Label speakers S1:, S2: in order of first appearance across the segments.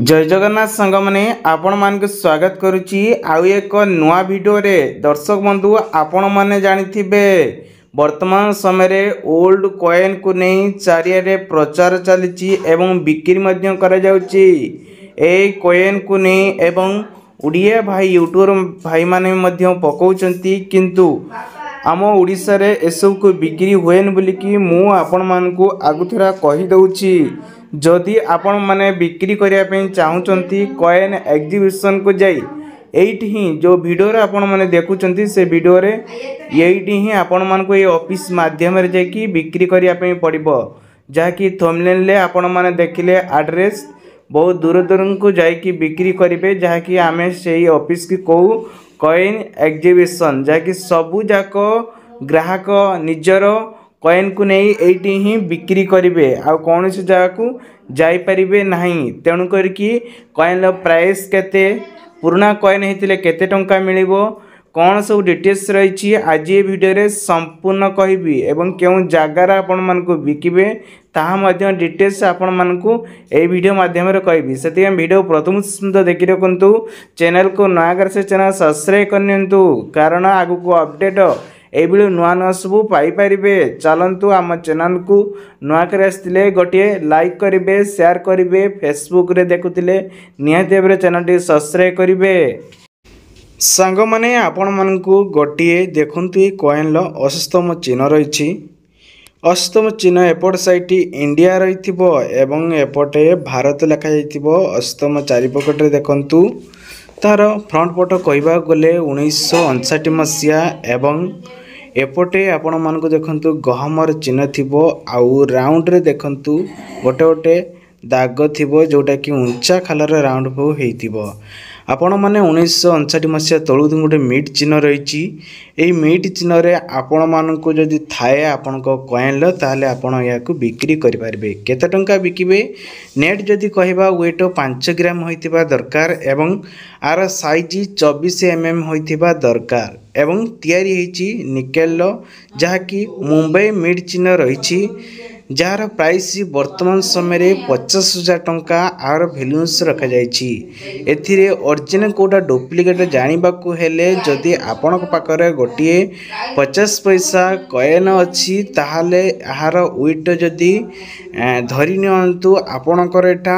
S1: जय जगन्नाथ सांग मैंने आपण मान को स्वागत करुच्ची आउ एक नुआ वीडियो रे दर्शक बंधु आपण मैंने जानिथिबे वर्तमान समय रे ओल्ड कॉइन को नहीं चारियारे प्रचार चली एवं बिक्री मध्य करा जाउची। ए कॉइन को नहीं एवं उड़िया भाई यूट्यूबर भाई माने मध्य पकाउचंती किंतु आम ओडिशा रे एसब को बिक्री हुएन बोलिकी मु आपण मान को आगुथरा कहि दउची। जदि आपण माने बिक्री करिया पे चाहूचंती कॉइन एग्जीबिशन को जाई एठी ही जो वीडियो रे आपण माने देखुचंती से वीडियो रे एठी ही आपण मान को ये ऑफिस माध्यम रे जाई कि बिक्री करिया पे पड़िबो जहा कि थंबनेल ले आपण माने देखिले एड्रेस बहुत दूर दूर को जाई कि बिक्री करिवे जहा कि आमे सेही ऑफिस की कहू कॉइन एग्जीबिशन जहा कि सबु जाको ग्राहक निजर कॉइन को नहीं एटी ही बिक्री करेंगे आउ कौन सी जगह को जाई परिबे नहीं तेणु करके कॉइन लो प्राइस केते पुराना कॉइन होते केते टंका मिलिबो कौन सब डिटेल्स रही आज ये वीडियो रे संपूर्ण कहबी एवं क्यों जगार आपण मन को बिकिबे ताहा मध्य डिटेल्स आपण मन को ए वीडियो माध्यम रे कहबी सेति वीडियो प्रथम सुंदर देखि रखंतु चैनल को नयागर से चैनल सब्सक्राइब करनियंतु कारण आगु को अपडेट एभली नुआ नुआ सबू पाइपर चलतु आम चैनल को नुआ कर आसते गोटे लाइक करेंगे शेयर करेंगे फेसबुक रे देखुले निहाती भाव चैनल टी सब्सक्राइब करेंगे। सांग माने आपण मन को गोटे देखु कॉइन लो अष्टम चिन्ह रही अष्टम चिन्ह एपट साइड इंडिया रही एवं एपटे भारत लिखा अष्टम चारिपटे देखु तार फ्रंट पट कहवा गले 1959 मसीहा एवं एपटे आपण मान को देखंतु गहमर चिन्ह थिबो आउ राउंड रे देखंतु गोटे गोटे दाग थिबो जोटा कि ऊंचा खालर राउंड हो हेतिबो आपण माने 1959 मसीहा तळु गोटे मीट चिन्ह रही एई मीट चिन्ह रे आपण मान को जदि थाए आपण को कॉइन लो ताले आपण या को बिक्री करि पारबे केते टंका बिकिबे नेट जदि कहबा वेट 5 ग्राम होइतिबा दरकार एवं आर साइज 24 mm होइतिबा दरकार एवं तयारी हेची निकेल लो जहा कि मुंबई मीट चिन्ह रही जार प्राइस वर्तमान समय रे 50,000 टंका आर वैल्यूस रखा जाइछि। एथिरे ओरिजिनल कोटा डुप्लिकेट जानिबा को हेले जदि आपण पाखरे गोटिए 50 पैसा कॉइन अछि ताहाले आहार वेट जदि धरि नियंतु आपणकर एटा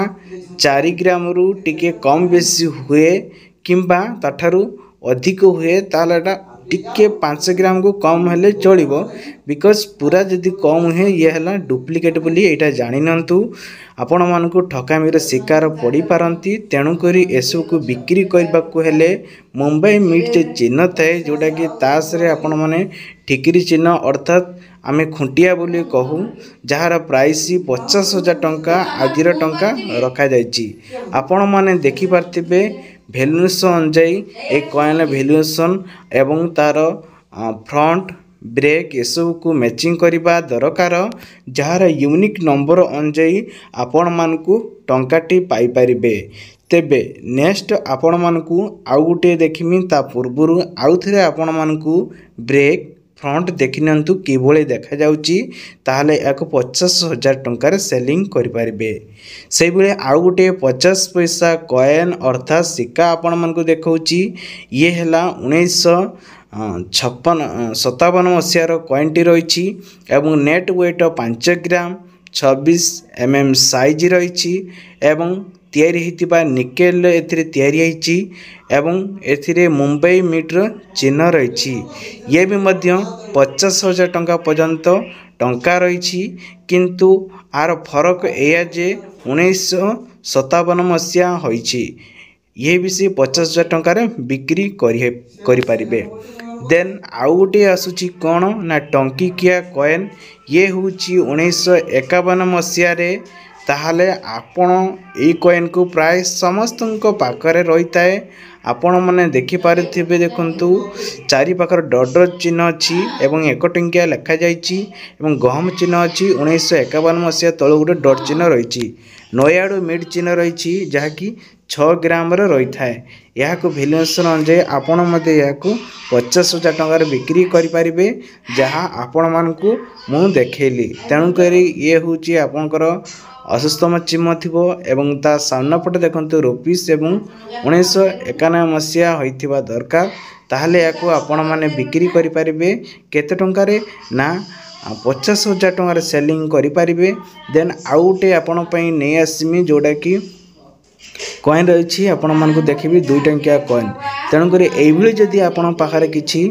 S1: 4 ग्राम रु टिके कम बेसी हुए किंबा ताठारु अधिक हुए ताहाले टिके 5 ग्राम को कम हेले चलिबो बिकॉज पूरा जदि कम हुए ये है डुप्लिकेट बोली एटा जानि नंतु आपण मान को ठकामीर शिकार पड़ी पारंती तेणु करी एसब को बिक्री करबा को हेले मुंबई मीट जो चिन्ह थाए जोटा कि तास रे आपण माने ठिकरी चिन्ह अर्थात आमे खुंटिया बोली कहू जार प्राइस 50,000 टंका आज टंका रखा जाइछि। आपण माने देखि पारथिबे वैल्यूएशन अनुजाई एक कॉइन वैल्यूएशन एवं तार फ्रंट ब्रेक एसब को मैचिंग करवा दरकार जार यूनिक नंबर अनुजाई आपण मान को टंकाटी पाई परिबे। तेबे नेक्स्ट आपण मान को आउ गोटे देखिमी ता पूर्वरु आउ थरे आपण मान को ब्रेक फ्रंट देखि नंतु किभଳି देखा जाउची ताहले एक 50,000 टंकार सेलिंग करि परिबे। सेहि बेले आउ गोटे 50 पैसा कॉइन अर्थात सिक्का आपण मन को देखौची ये हैला 1957 मसीहार कॉइन टी रही एवं नेट वेट 5 ग्राम 26 mm साइज रही एवं तैयारी होइतिबा निकेल एथिरे तैयारी होइची एवं एथिरे मुंबई मीटर चिन्ह रही ये भी मध्य 50,000 टंका पर्यंत टंका रही किंतु आर फरक एया जे 1957 मसीहा होइची ये भी से 50,000 टंकार बिक्री करि पारिबे। देन आउ गोटे आसुची कौन ना टंकिकिया कॉइन ये हूँ 1951 मसीह ताहले आपण ए कॉइन को प्राय समस्त पाखरे रही थाए आपण माने देखि पारिथिबे देखंतु चारि पाखर डॉट चिन्ह अछि एवं 1 टंकिया लिखा जाइछि एवं गहम चिन्ह अछि 1951 मसीहा तळ गोटे डॉट चिन्ह रही नयाडू मीट चिन्ह रही जहा कि 6 ग्राम रही थाए या को वैल्यूएशन अनुसार आपण मते या को 50,000 टंकार बिक्री करि परिबे जहा आपण मान को मु देखेली तेणु करी ये होची आपनकर ଅଶୋସ୍ତମ ଚିହ୍ନ ଥିବ ଏବଂ ତା ସାମ୍ନା ପଟେ ଦେଖନ୍ତୁ ରୁପିସ୍ ଏବଂ 1991 ମସିହା ହୋଇଥିବା ଦରକାର। ତାହେଲେ ଏହାକୁ ଆପଣମାନେ ବିକ୍ରି କରିପାରିବେ କେତେ ଟଙ୍କାରେ ନା 50,000 ଟଙ୍କାରେ ସେଲିଂ କରିପାରିବେ। ଦେନ୍ ଆଉ ଗୋଟେ ଆପଣ ପାଇଁ ନେଇ ଆସିମି ଯେଉଁଟାକି କଏନ୍ ରହିଛି ଆପଣମାନଙ୍କୁ ଦେଖିବି 2 ଟଙ୍କିଆ କଏନ୍। ତେଣୁକରି ଏଇଭଳି ଯଦି ଆପଣଙ୍କ ପାଖରେ କିଛି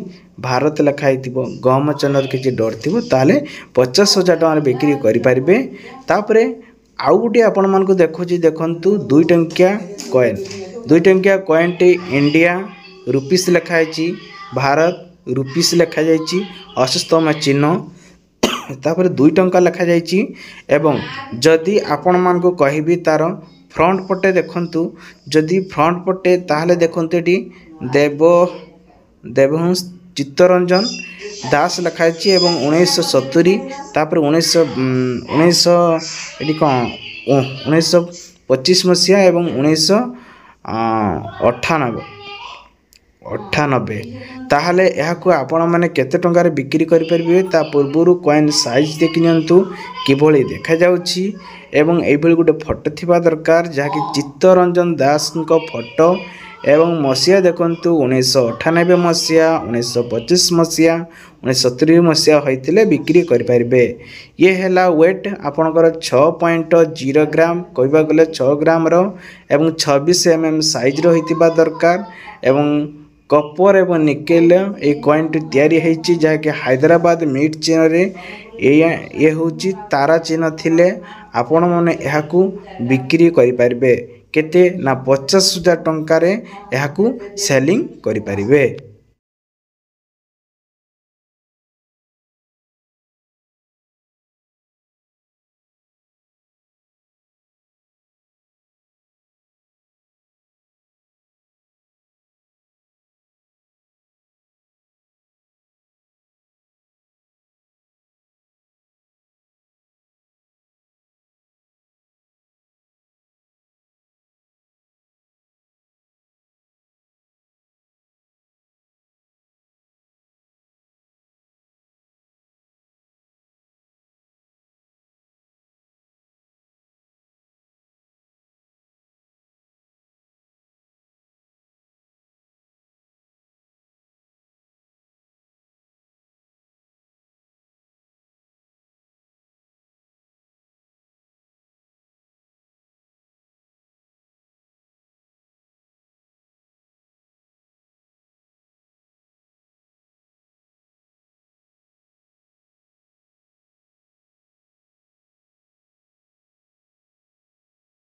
S1: ଭାରତ ଲେଖା ହେଇଥିବ ଗହମ ଚୂର୍ଣ୍ଣର କିଛି ଡଟ୍ ଥିବ ତାହେଲେ 50,000 ଟଙ୍କାରେ ବିକ୍ରି କରିପାରିବେ। ତାପରେ ଆଉ ଗୋଟିଏ ଆପଣମାନଙ୍କୁ ଦେଖୁଛି ଦେଖନ୍ତୁ 2 ଟଙ୍କିଆ କଏନ୍। 2 ଟଙ୍କିଆ କଏନ୍ଟି ଇଣ୍ଡିଆ ରୁପିସ୍ ଲେଖା ହେଇଛି, ଭାରତ ରୁପିସ୍ ଲେଖାଯାଇଛି, ଅଶୋସ୍ତମ ଚିହ୍ନ ତାପରେ 2 ଟଙ୍କା ଲେଖାଯାଇଛି। ଏବଂ ଯଦି ଆପଣମାନଙ୍କୁ କହିବି ତାର ଫ୍ରଣ୍ଟ ପଟେ ଦେଖନ୍ତୁ, ଯଦି ଫ୍ରଣ୍ଟ ପଟେ ତାହେଲେ ଦେଖନ୍ତୁ ଏଠି ଦେବହଂସ ଚିତ୍ତରଞ୍ଜନ ଦାସ ଲେଖାଯାଇଛି ଏବଂ 1970 ତାପରେ 1925 ମସିହା ଏବଂ 1998। ତାହେଲେ ଏହାକୁ ଆପଣମାନେ କେତେ ଟଙ୍କାରେ ବିକ୍ରି କରିପାରିବେ ତା ପୂର୍ବରୁ କଏନ୍ ସାଇଜ୍ ଦେଖି ନିଅନ୍ତୁ କିଭଳି ଦେଖାଯାଉଛି ଏବଂ ଏଇଭଳି ଗୋଟେ ଫଟୋ ଥିବା ଦରକାର ଯାହାକି ଚିତ୍ତରଞ୍ଜନ ଦାସଙ୍କ ଫଟୋ ଏବଂ ମସିହା ଦେଖନ୍ତୁ 1998 ମସିହା, 1925 ମସିହା, 1970 ମସିହା ହୋଇଥିଲେ ବିକ୍ରି କରିପାରିବେ। ଇଏ ହେଲା ୱେଟ୍ ଆପଣଙ୍କର 6.0 ଗ୍ରାମ କହିବାକୁ ଗଲେ 6 ଗ୍ରାମର ଏବଂ 26 mm ସାଇଜ୍ର ହୋଇଥିବା ଦରକାର ଏବଂ କପର ଏବଂ ନିକେଲ এই କଏନ୍ଟି ତିଆରି ହେଇଛି ଯାହାକି ହାଇଦ୍ରାବାଦ ମିଟ୍ ଚିହ୍ନରେ ଇଏ ହେଉଛି ତାରା ଚିହ୍ନ ଥିଲେ ଆପଣମାନେ ଏହାକୁ ବିକ୍ରି କରିପାରିବେ କେତେ ନା 50,000 ଟଙ୍କାରେ ଏହାକୁ ସେଲିଂ କରିପାରିବେ।